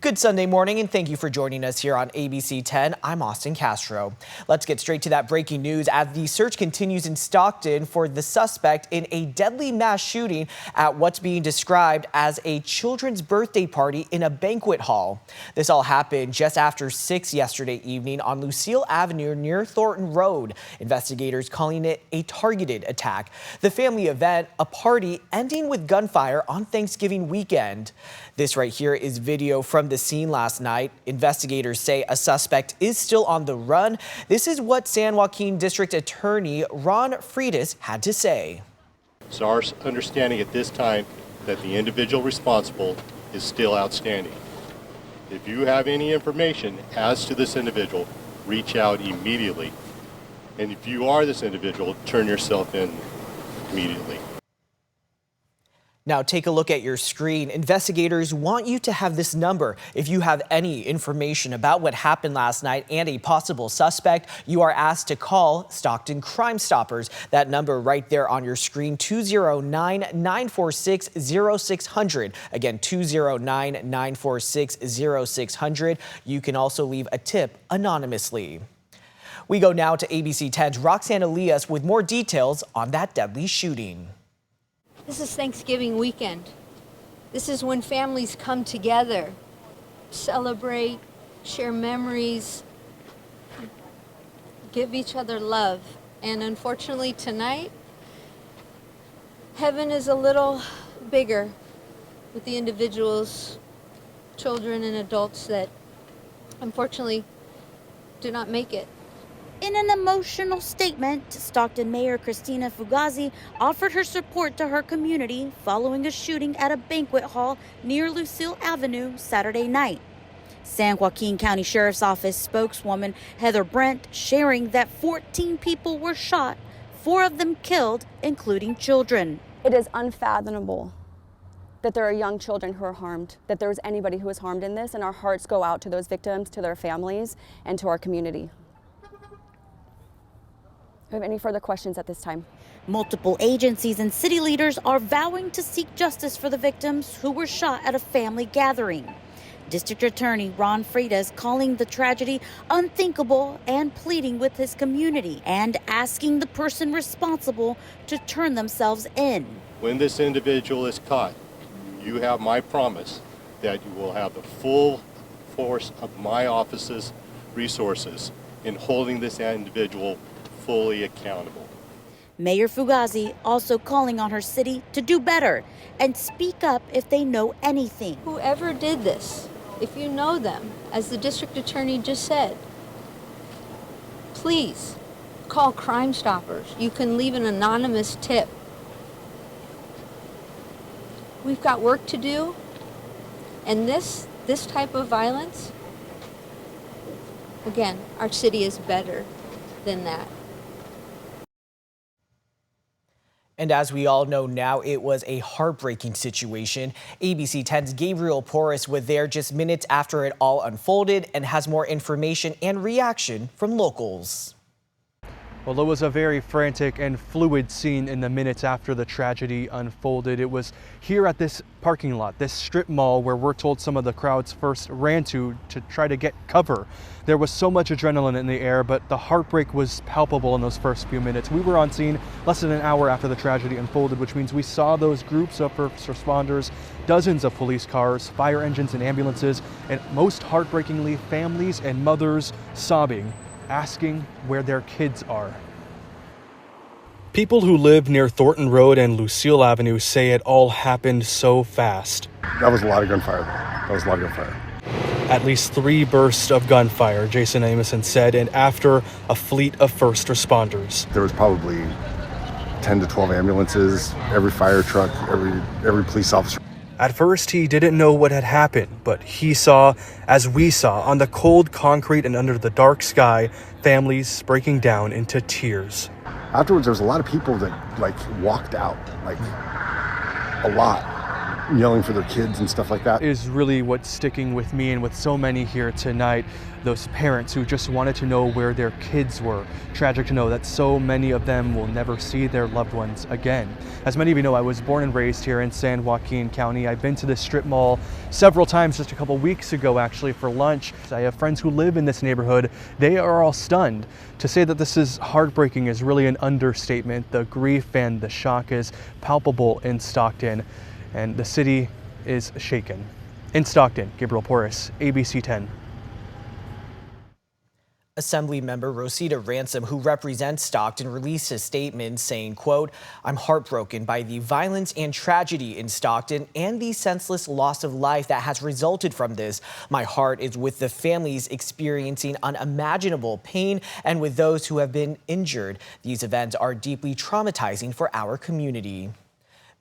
Good Sunday morning, and thank you for joining us here on ABC 10. I'm Austin Castro. Let's get straight to that breaking news as the search continues in Stockton for the suspect in a deadly mass shooting at what's being described as a children's birthday party in a banquet hall. This all happened just after 6 yesterday evening on Lucille Avenue near Thornton Road. Investigators calling it a targeted attack. The family event, a party ending with gunfire on Thanksgiving weekend. This right here is video from the scene last night. Investigators say a suspect is still on the run. This is what San Joaquin District Attorney Ron Freitas had to say. It's our understanding at this time that the individual responsible is still outstanding. If you have any information as to this individual, reach out immediately. And if you are this individual, turn yourself in immediately. Now take a look at your screen. Investigators want you to have this number. If you have any information about what happened last night and a possible suspect, you are asked to call Stockton Crime Stoppers. That number right there on your screen, 209-946-0600. Again, 209-946-0600. You can also leave a tip anonymously. We go now to ABC 10's Roxanne Elias with more details on that deadly shooting. This is Thanksgiving weekend. This is when families come together, celebrate, share memories, give each other love. And unfortunately tonight, heaven is a little bigger with the individuals, children and adults that unfortunately do not make it. In an emotional statement, Stockton Mayor Christina Fugazi offered her support to her community following a shooting at a banquet hall near Lucille Avenue Saturday night. San Joaquin County Sheriff's Office spokeswoman Heather Brent sharing that 14 people were shot, 4 of them killed, including children. It is unfathomable that there are young children who are harmed, that there is anybody who is harmed in this, and our hearts go out to those victims, to their families, and to our community. Do you have any further questions at this time? Multiple agencies and city leaders are vowing to seek justice for the victims who were shot at a family gathering. District Attorney Ron Freitas calling the tragedy unthinkable and pleading with his community and asking the person responsible to turn themselves in. When this individual is caught, you have my promise that you will have the full force of my office's resources in holding this individual fully accountable. Mayor Fugazi also calling on her city to do better and speak up if they know anything. Whoever did this, if you know them, as the district attorney just said, please call Crime Stoppers. You can leave an anonymous tip. We've got work to do, and this type of violence, again, our city is better than that. And as we all know now, it was a heartbreaking situation. ABC 10's Gabriel Porras was there just minutes after it all unfolded and has more information and reaction from locals. Well, it was a very frantic and fluid scene in the minutes after the tragedy unfolded. It was here at this parking lot, this strip mall, where we're told some of the crowds first ran to try to get cover. There was so much adrenaline in the air, but the heartbreak was palpable in those first few minutes. We were on scene less than an hour after the tragedy unfolded, which means we saw those groups of first responders, dozens of police cars, fire engines and ambulances, and most heartbreakingly, families and mothers sobbing, asking where their kids are. People who live near Thornton Road and Lucille Avenue say it all happened so fast. That was a lot of gunfire. That was a lot of gunfire. At least 3 bursts of gunfire, Jason Ameson said, and after a fleet of first responders. There was probably 10 to 12 ambulances, every fire truck, every police officer. At first, he didn't know what had happened, but he saw, as we saw, on the cold concrete and under the dark sky, families breaking down into tears. Afterwards, there was a lot of people that walked out, a lot. yelling for their kids and stuff like that. Is really what's sticking with me and with so many here tonight. Those parents who just wanted to know where their kids were. Tragic to know that so many of them will never see their loved ones again. As many of you know, I was born and raised here in San Joaquin County. I've been to this strip mall several times, just a couple weeks ago actually, for lunch. I have friends who live in this neighborhood. They are all stunned. To say that this is heartbreaking is really an understatement. The grief and the shock is palpable in Stockton, and the city is shaken. In Stockton, Gabriel Porras, ABC 10. Assemblymember Rosita Ransom, who represents Stockton, released a statement saying, quote, "I'm heartbroken by the violence and tragedy in Stockton and the senseless loss of life that has resulted from this. My heart is with the families experiencing unimaginable pain and with those who have been injured. These events are deeply traumatizing for our community."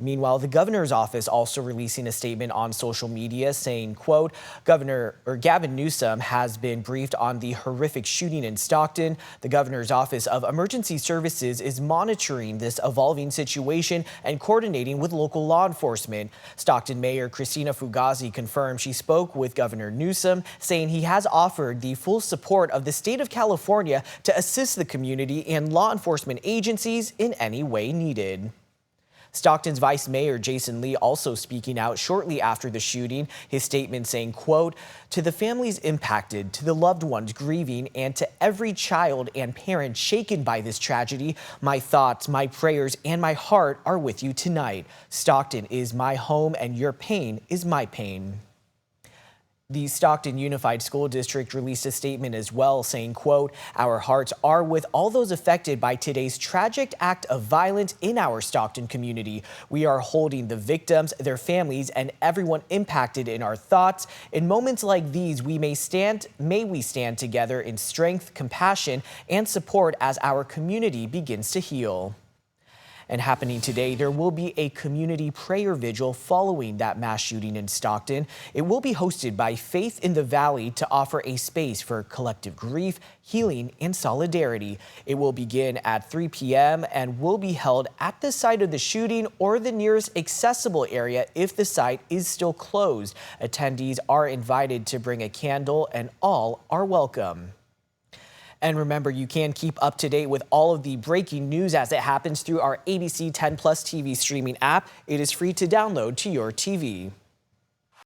Meanwhile, the governor's office also releasing a statement on social media saying, quote, Gavin Newsom has been briefed on the horrific shooting in Stockton. The governor's office of emergency services is monitoring this evolving situation and coordinating with local law enforcement. Stockton Mayor Christina Fugazi confirmed she spoke with Governor Newsom, saying he has offered the full support of the state of California to assist the community and law enforcement agencies in any way needed. Stockton's Vice Mayor Jason Lee also speaking out shortly after the shooting, his statement saying, quote, "To the families impacted, to the loved ones grieving, and to every child and parent shaken by this tragedy, my thoughts, my prayers, and my heart are with you tonight. Stockton is my home and your pain is my pain." The Stockton Unified School District released a statement as well saying, quote, "Our hearts are with all those affected by today's tragic act of violence in our Stockton community. We are holding the victims, their families, and everyone impacted in our thoughts. In moments like these, may we stand together in strength, compassion, and support as our community begins to heal." And happening today, there will be a community prayer vigil following that mass shooting in Stockton. It will be hosted by Faith in the Valley to offer a space for collective grief, healing, and solidarity. It will begin at 3 p.m. and will be held at the site of the shooting or the nearest accessible area if the site is still closed. Attendees are invited to bring a candle and all are welcome. And remember, you can keep up to date with all of the breaking news as it happens through our ABC 10 Plus TV streaming app. It is free to download to your TV.